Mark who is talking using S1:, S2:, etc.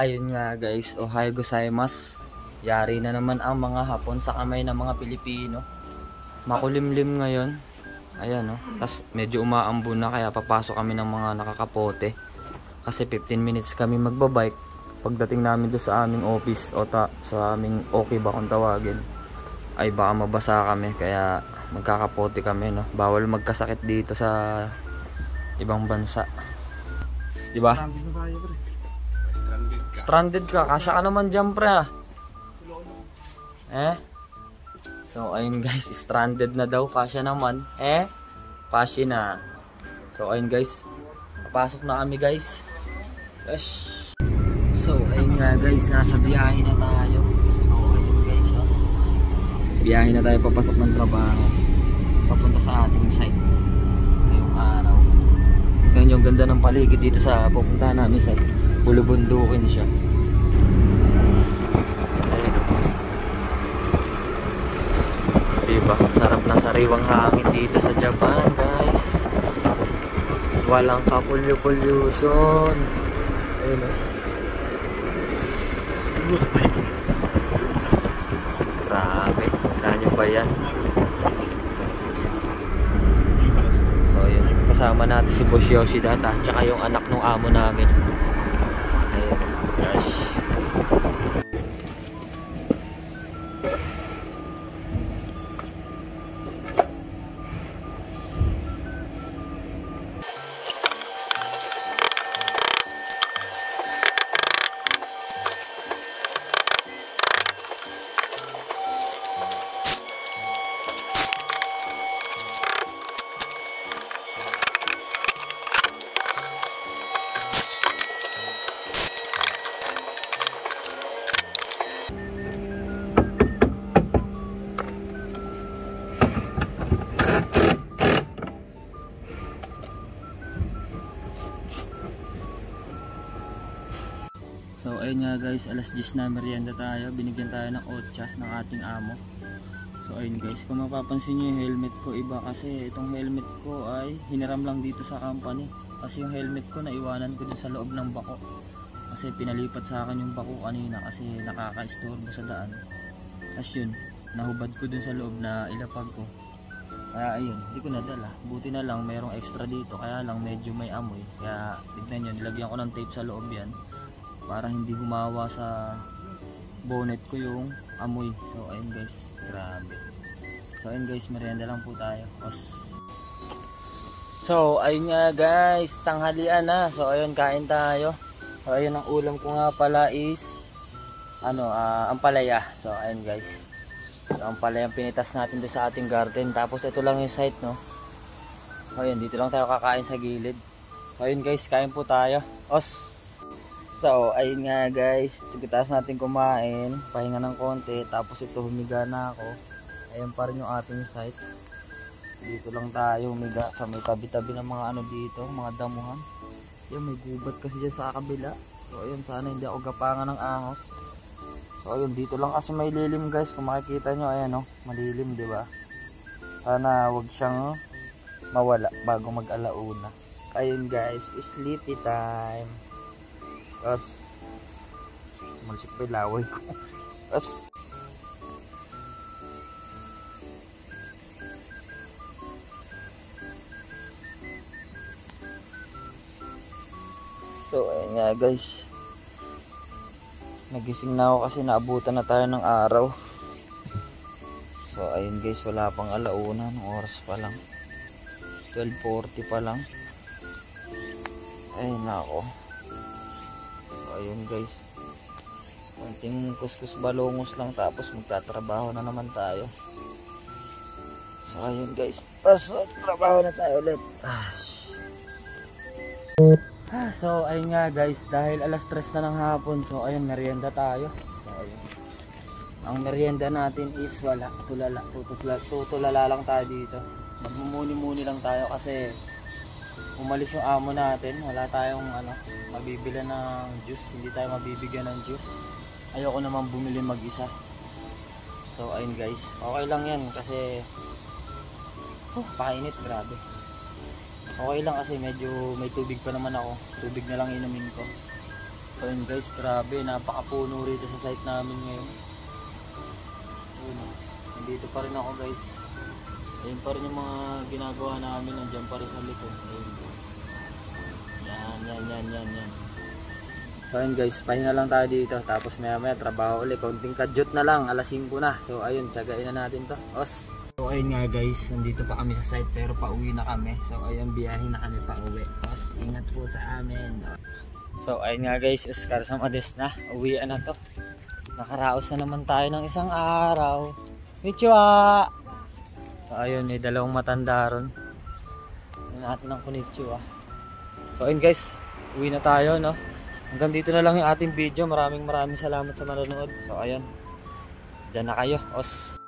S1: Ayun nga guys, ohayo gozaimasu. Yari na naman ang mga Hapon sa kamay ng mga Pilipino. Makulimlim ngayon. Ayan o. Tapos medyo umaambon na kaya papasok kami ng mga nakakapote. Kasi 15 minutes kami magbabike. Pagdating namin doon sa aming office o sa aming okay ba kung tawagin, ay baka mabasa kami kaya magkakapote kami, no. Bawal magkasakit dito sa ibang bansa. Di ba?
S2: Stranded na tayo, pre.
S1: Stranded ka. Kasya ka naman dyan, pre. So ayun guys, stranded na daw. Kasya naman. Pasya na. So ayun guys, papasok na kami guys. Yes. So ayun nga guys, nasa biyahe na tayo. So ayun guys, biyahe na tayo papasok ng trabaho, papunta sa ating site ngayong araw. Tignan yung ganda ng paligid dito sa pupunta namin sa bulubundukin siya. Diba? Sarap na sariwang hangin dito sa Japan guys. Walang kapulyo-pollution. Ayun o. Grabe. Tandaan nyo ba yan? So yun. Kasama natin si Boss Yoshida at saka yung anak ng amo namin. Ayun. Gosh. So ayun nga guys, alas 10 na, merienda tayo. Binigyan tayo ng otsa ng ating amo. So ayun guys, kung mapapansin nyo yung helmet ko, iba kasi itong helmet ko ay hiniram lang dito sa company. Kasi yung helmet ko naiwanan ko din sa loob ng bako. Kasi pinalipat sa akin yung bako kanina kasi nakaka-istorbo sa daan. Tapos yun, nahubad ko dun sa loob na ilapag ko. Kaya ayun, hindi ko nadala. Buti na lang mayroong extra dito, kaya lang medyo may amoy. Kaya tignan nyo, nilagyan ko ng tape sa loob yan para hindi humawa sa bonnet ko yung amoy. So ayun guys, grabe. So ayun guys, merienda lang po tayo. So ayun nga guys, tanghalian na. So ayun, kain tayo. So ayun, ang ulam ko nga pala is ampalaya. So ayun guys, so, ampalaya ang pinitas natin doon sa ating garden. Tapos ito lang yung site, no. So ayun, dito lang tayo kakain sa gilid. So ayun guys, kain po tayo. So ayun nga guys, pagkatapos natin kumain, pahinga ng konti, tapos ito humiga na ako. Ayun pa rin yung ating site. Dito lang tayo humiga sa may tabi-tabi ng mga dito, mga damuhan. Yung may gubat kasi dyan sa kabila. So ayun, sana hindi ako gapangan ng ahas. So ayun, dito lang kasi may lilim guys. Kung makikita nyo, ayan malilim, di ba? Sana wag siyang mawala bago mag-alauna. Ayun guys, sleepy time. Mansik pa yung laway ko. So ayun nga guys, nagising na ako kasi naabutan na tayo ng araw. So ayun guys, wala pang alauna, ng oras pa lang, 12:40 pa lang. Ayun na ako. Ayun guys, konting kuskus balongos lang tapos magtatrabaho na naman tayo. So ayun guys, trabaho na tayo ulit. So ayun nga guys, dahil alas 3 na ng hapon, so ayun, merienda tayo. So ayun, ang merienda natin is wala, tutulala lang tayo dito. Magmumuni-muni lang tayo kasi umalis yung amo natin. Wala tayong mabibili ng juice, hindi tayo mabibigyan ng juice. Ayoko naman bumili mag-isa. So ayun guys, okay lang yan kasi painit, grabe. Okay lang kasi medyo may tubig pa naman ako. Tubig na lang inumin ko. So yun guys, grabe, napakapuno rito sa site namin ngayon. Ayun, nandito pa rin ako guys. Ayun pa rin yung mga ginagawa namin, nandiyan pa rin sa likod. Ayun. Yan. So ayun guys, pahinga lang tayo dito. Tapos maya maya trabaho ulit. Konting kadyot na lang, alas 5 na. So ayun, tsagain na natin to. Os! So ayun nga guys, nandito pa kami sa site pero pauwi na kami. So ayun, biyahin na kami pauwi. Os, ingat po sa amin. So ayun nga guys, Oscar sa Mades na. Uwian na to. Nakaraos na naman tayo ng isang araw. Konnichiwa! So ayun, may dalawang matanda ron. Yan natin ng konnichiwa. So ayun guys, uwi na tayo no. Hanggang dito na lang yung ating video. Maraming salamat sa manonood. So ayun, dyan na kayo. Os!